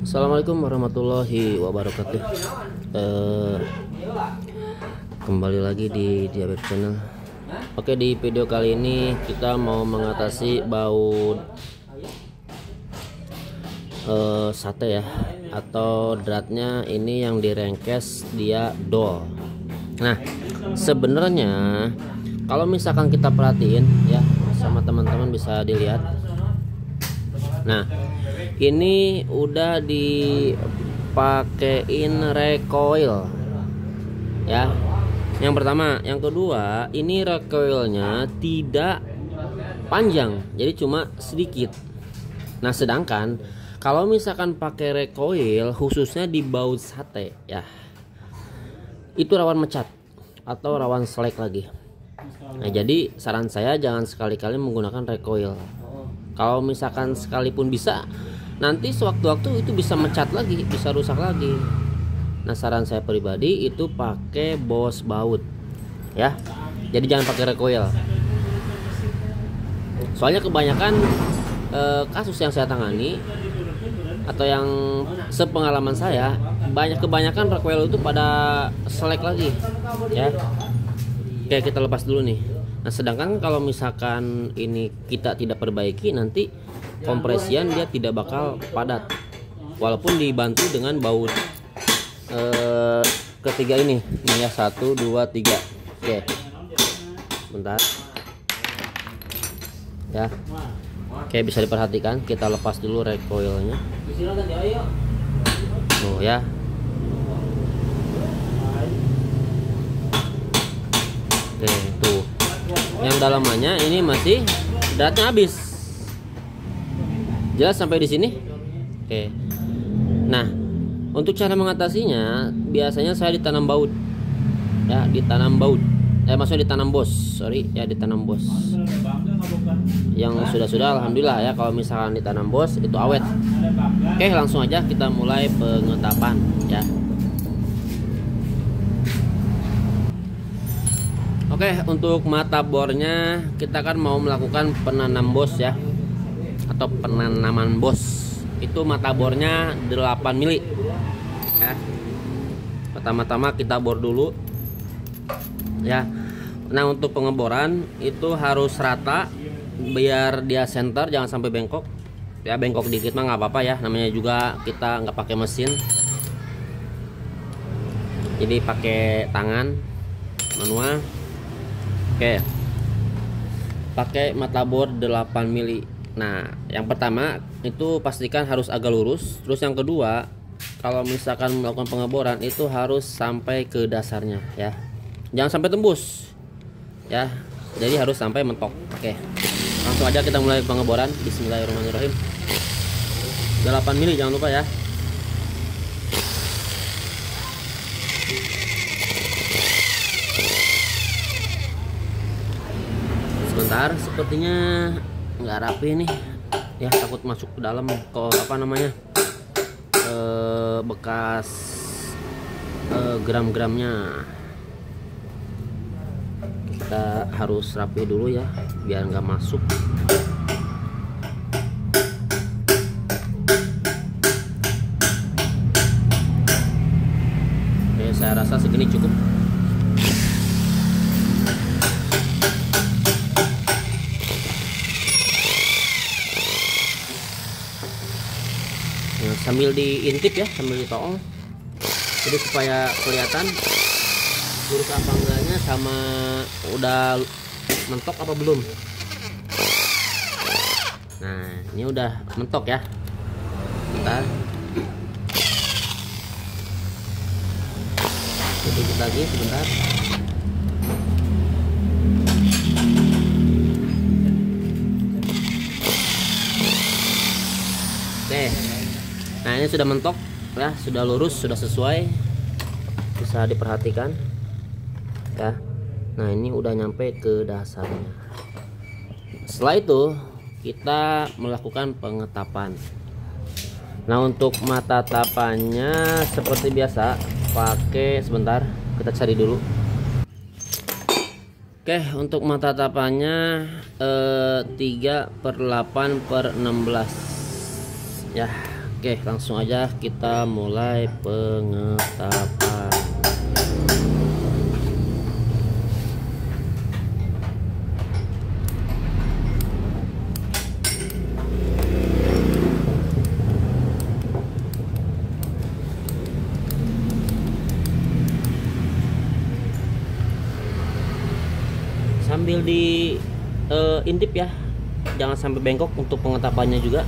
Assalamualaikum warahmatullahi wabarakatuh. Kembali lagi di Diabet Channel. Oke, di video kali ini kita mau mengatasi baut sate ya, atau dratnya ini yang direngkes dia dol. Nah, sebenarnya kalau misalkan kita perhatiin ya, sama teman-teman bisa dilihat. Nah, ini udah dipakein recoil ya. Yang pertama, yang kedua, ini recoilnya tidak panjang, jadi cuma sedikit. Nah, sedangkan kalau misalkan pakai recoil khususnya di baut sate ya, itu rawan mecat atau rawan selek lagi. Nah, jadi saran saya jangan sekali-kali menggunakan recoil. Kalau misalkan sekalipun bisa, nanti sewaktu-waktu itu bisa mecat lagi, bisa rusak lagi. Nah, saran saya pribadi itu pakai bos baut ya. Jadi jangan pakai recoil. Soalnya kebanyakan kasus yang saya tangani atau yang sepengalaman saya, kebanyakan recoil itu pada selek lagi ya. Oke, kita lepas dulu nih. Nah, sedangkan kalau misalkan ini kita tidak perbaiki, nanti kompresian dia tidak bakal padat walaupun dibantu dengan baut ketiga ini ya, 1 2 3. Oke, bentar ya. Oke, bisa diperhatikan, kita lepas dulu recoilnya. Oh ya. Oke, tuh yang dalamannya ini masih dratnya habis. Jelas sampai di sini? Oke. Nah, untuk cara mengatasinya biasanya saya ditanam baut. Ya, ditanam baut. Maksudnya ditanam bos. Sorry, ya ditanam bos. Yang sudah alhamdulillah ya, kalau misalkan ditanam bos itu awet. Oke, langsung aja kita mulai pengetapan ya. Oke, untuk mata bornya kita kan mau melakukan penanam bos ya, atau penanaman bos. Itu mata bornya 8 mili ya. Pertama-tama kita bor dulu ya. Nah, untuk pengeboran itu harus rata biar dia center, jangan sampai bengkok ya. Bengkok dikit mah nggak apa-apa ya, namanya juga kita nggak pakai mesin, jadi pakai tangan manual. Oke, pakai mata bor 8 mili. Nah, yang pertama itu pastikan harus agak lurus. Terus yang kedua, kalau misalkan melakukan pengeboran itu harus sampai ke dasarnya ya, jangan sampai tembus ya, jadi harus sampai mentok. Oke, langsung aja kita mulai pengeboran. Bismillahirrahmanirrahim. 8 mili jangan lupa ya. Sebentar, sepertinya nggak rapi nih ya, takut masuk ke dalam kok bekas gram-gramnya. Kita harus rapi dulu ya biar nggak masuk. Oke, saya rasa segini cukup. Sambil diintip ya, sambil ditolong, jadi supaya kelihatan lurus apa enggaknya, sama udah mentok apa belum. Nah, ini udah mentok ya. Bentar, sedikit lagi sebentar. Oke. Nah, ini sudah mentok ya, sudah lurus, sudah sesuai, bisa diperhatikan ya. Nah, ini udah nyampe ke dasarnya. Setelah itu kita melakukan pengetapan. Nah, untuk mata tapannya seperti biasa pakai, sebentar kita cari dulu. Oke, untuk mata tapannya 3/8/16 ya. Oke, langsung aja kita mulai pengetapan. Sambil intip ya, jangan sampai bengkok untuk pengetapannya juga.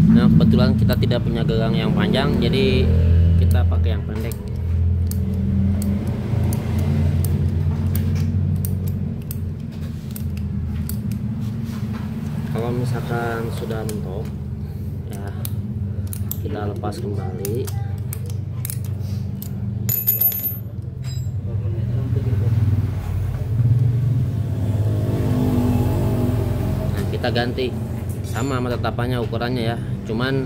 Nah, kebetulan kita tidak punya gagang yang panjang, jadi kita pakai yang pendek. Kalau misalkan sudah mentok ya, kita lepas kembali. Nah, kita ganti sama tetapannya, ukurannya ya, cuman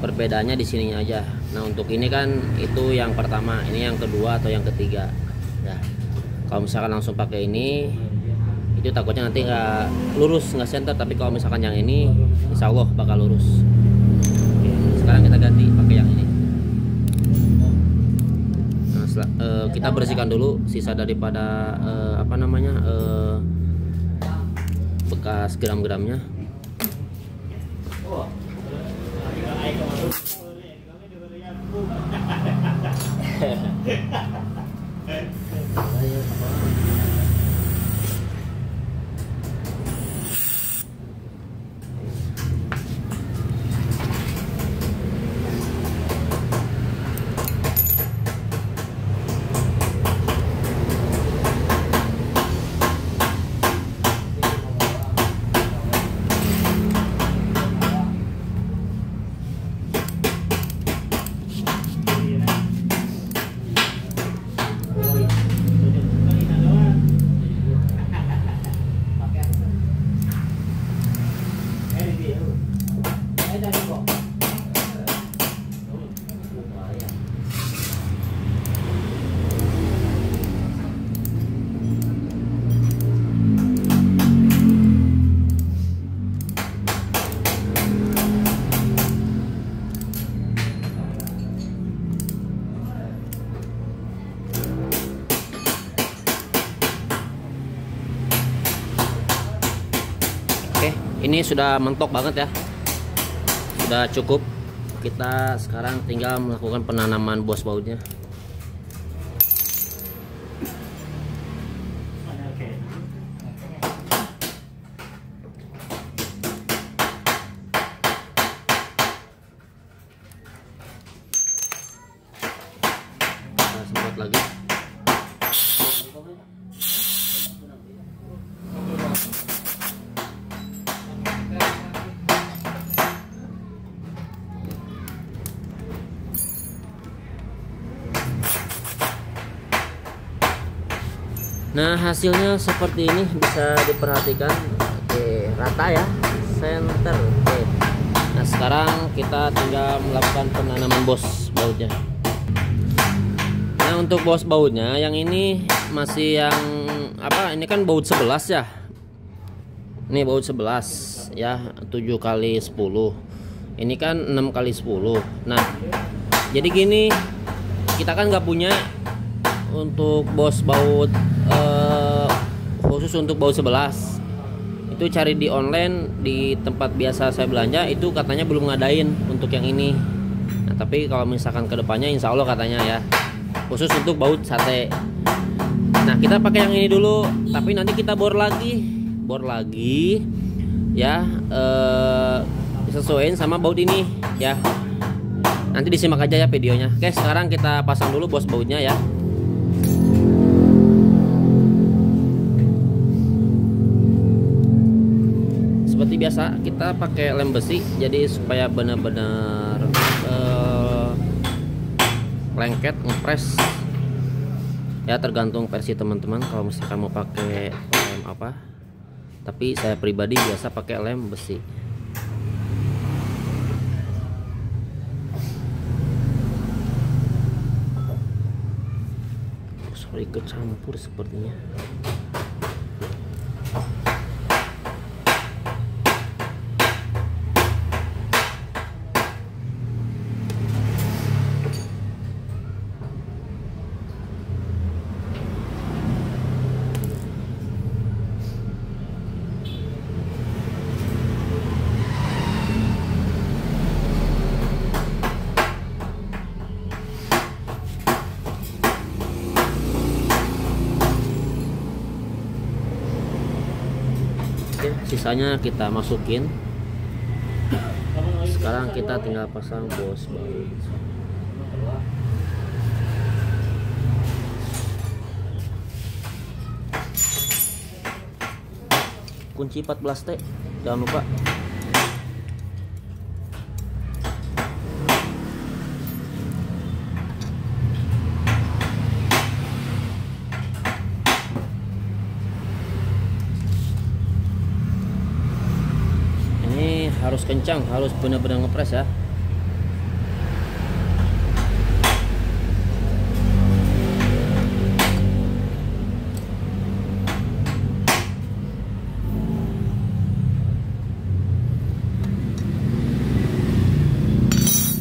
perbedaannya di sininya aja. Nah, untuk ini kan itu yang pertama, ini yang kedua atau yang ketiga ya. Kalau misalkan langsung pakai ini, itu takutnya nanti nggak lurus, nggak center. Tapi kalau misalkan yang ini, insya Allah bakal lurus. Oke, sekarang kita ganti pakai yang ini. Nah, kita bersihkan dulu sisa daripada bekas gram-gramnya. Oke, ini sudah mentok banget ya, sudah cukup. Kita sekarang tinggal melakukan penanaman bos bautnya. Kita semprot lagi. Nah, hasilnya seperti ini, bisa diperhatikan. Oke, rata ya, center. Oke. Nah, sekarang kita tinggal melakukan penanaman bos bautnya. Nah, untuk bos bautnya yang ini masih yang apa? Ini kan baut 11 ya. Ini baut 11 ya, 7 kali 10. Ini kan 6 kali 10. Nah, jadi gini, kita kan nggak punya untuk bos baut khusus untuk baut 11. Itu cari di online, di tempat biasa saya belanja itu katanya belum ngadain untuk yang ini. Nah, tapi kalau misalkan kedepannya insya Allah katanya ya, khusus untuk baut sate. Nah, kita pakai yang ini dulu, tapi nanti kita bor lagi ya, disesuaikan sama baut ini ya. Nanti disimak aja ya videonya. Oke, sekarang kita pasang dulu bos bautnya ya. Seperti biasa kita pakai lem besi, jadi supaya benar-benar lengket, ngepres ya, tergantung versi teman-teman kalau misalkan mau pakai lem apa. Tapi saya pribadi biasa pakai lem besi. ikut campur sepertinya. Sisanya kita masukin. Sekarang kita tinggal pasang bos baut. Kunci 14T jangan lupa. Harus kencang, harus benar-benar ngepres ya.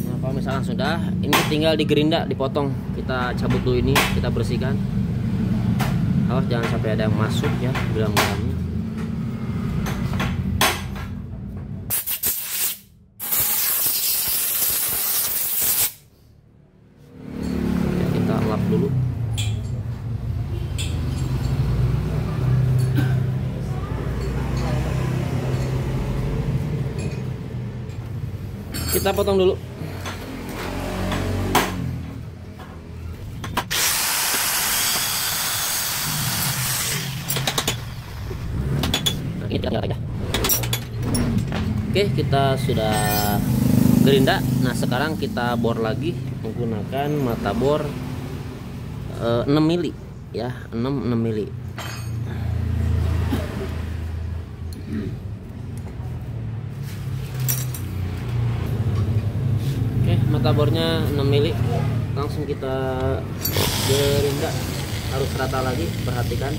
Nah, kalau misalkan sudah, ini tinggal digerinda, dipotong. Kita cabut dulu ini, kita bersihkan. Awas jangan sampai ada yang masuk ya, geram-geramnya. Dulu kita potong dulu. Oke, kita sudah gerinda. Nah, sekarang kita bor lagi menggunakan mata bor 6 mili ya, 6 mili. Oke, mata bornya 6 mili. Langsung kita gerinda, harus rata lagi, perhatikan.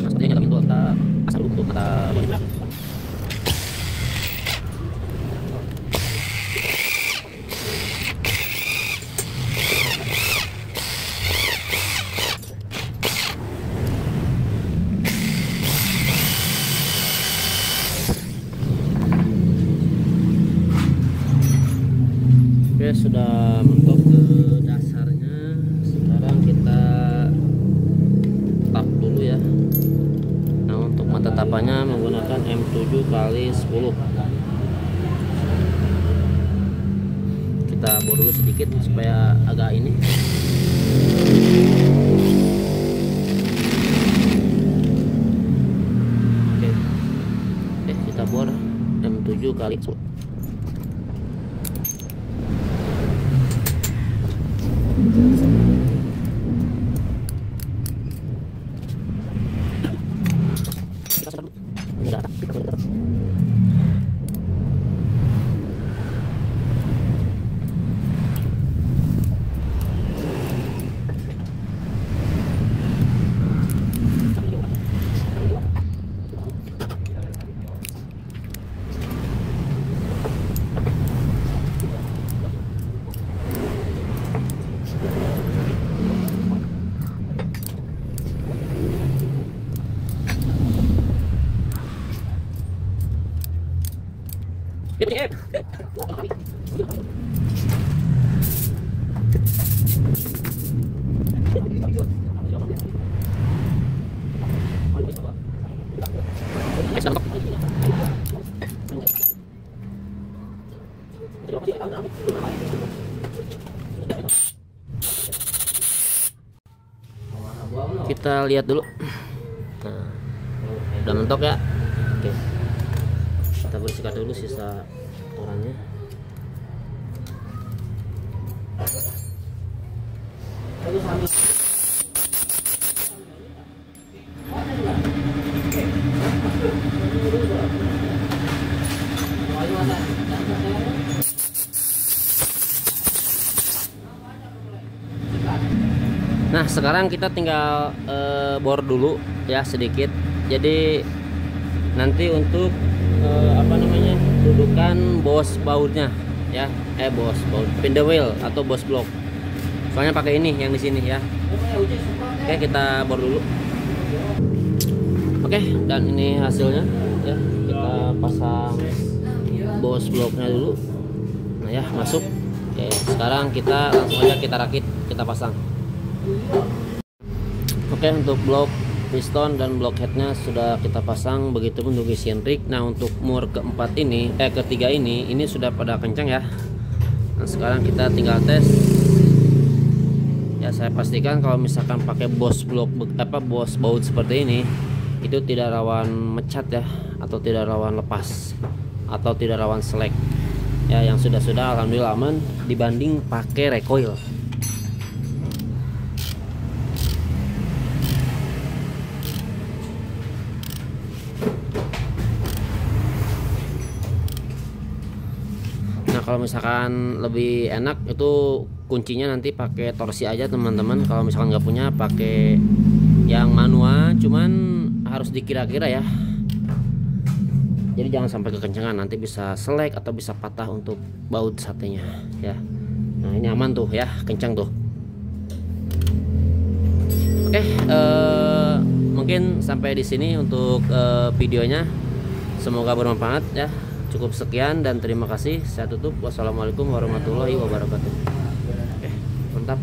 Maksudnya nyalain dulu, kita pasang dulu untuk mata bornya. Oke, sudah mentok ke dasarnya. Sekarang kita tap dulu ya. Nah, untuk mata tapannya menggunakan M7x10. Kita bor dulu sedikit supaya agak ini. Oke, kita bor M7x10. Kita lihat dulu. Nah, udah mentok ya. Oke, kita bersihkan dulu sisa kotorannya. Nah sekarang kita tinggal bor dulu ya sedikit. Jadi nanti untuk apa namanya, dudukan bos bautnya ya, bos baut pin the wheel atau bos blok. Soalnya pakai ini yang di sini ya. Oke, kita bor dulu. Oke, dan ini hasilnya ya. Kita pasang bos bloknya dulu. Nah ya, masuk. Oke, sekarang kita langsung aja kita rakit, kita pasang. Oke, untuk blok piston dan blok headnya sudah kita pasang, begitu untuk isian rig. Nah untuk mur keempat ini, ketiga ini sudah pada kencang ya. Nah sekarang kita tinggal tes. Ya saya pastikan kalau misalkan pakai bos blok bos baut seperti ini, itu tidak rawan mecat ya, atau tidak rawan lepas, atau tidak rawan selek. Ya yang sudah alhamdulillah aman dibanding pakai recoil. Nah kalau misalkan lebih enak itu kuncinya nanti pakai torsi aja teman-teman. Kalau misalkan nggak punya pakai yang manual, cuman harus dikira-kira ya. Jadi jangan sampai kekencangan, nanti bisa selek atau bisa patah untuk baut satenya ya. Nah ini aman tuh ya, kencang tuh. Oke, mungkin sampai di sini untuk videonya. Semoga bermanfaat ya. Cukup sekian dan terima kasih. Saya tutup. Wassalamualaikum warahmatullahi wabarakatuh. Oke, mantap.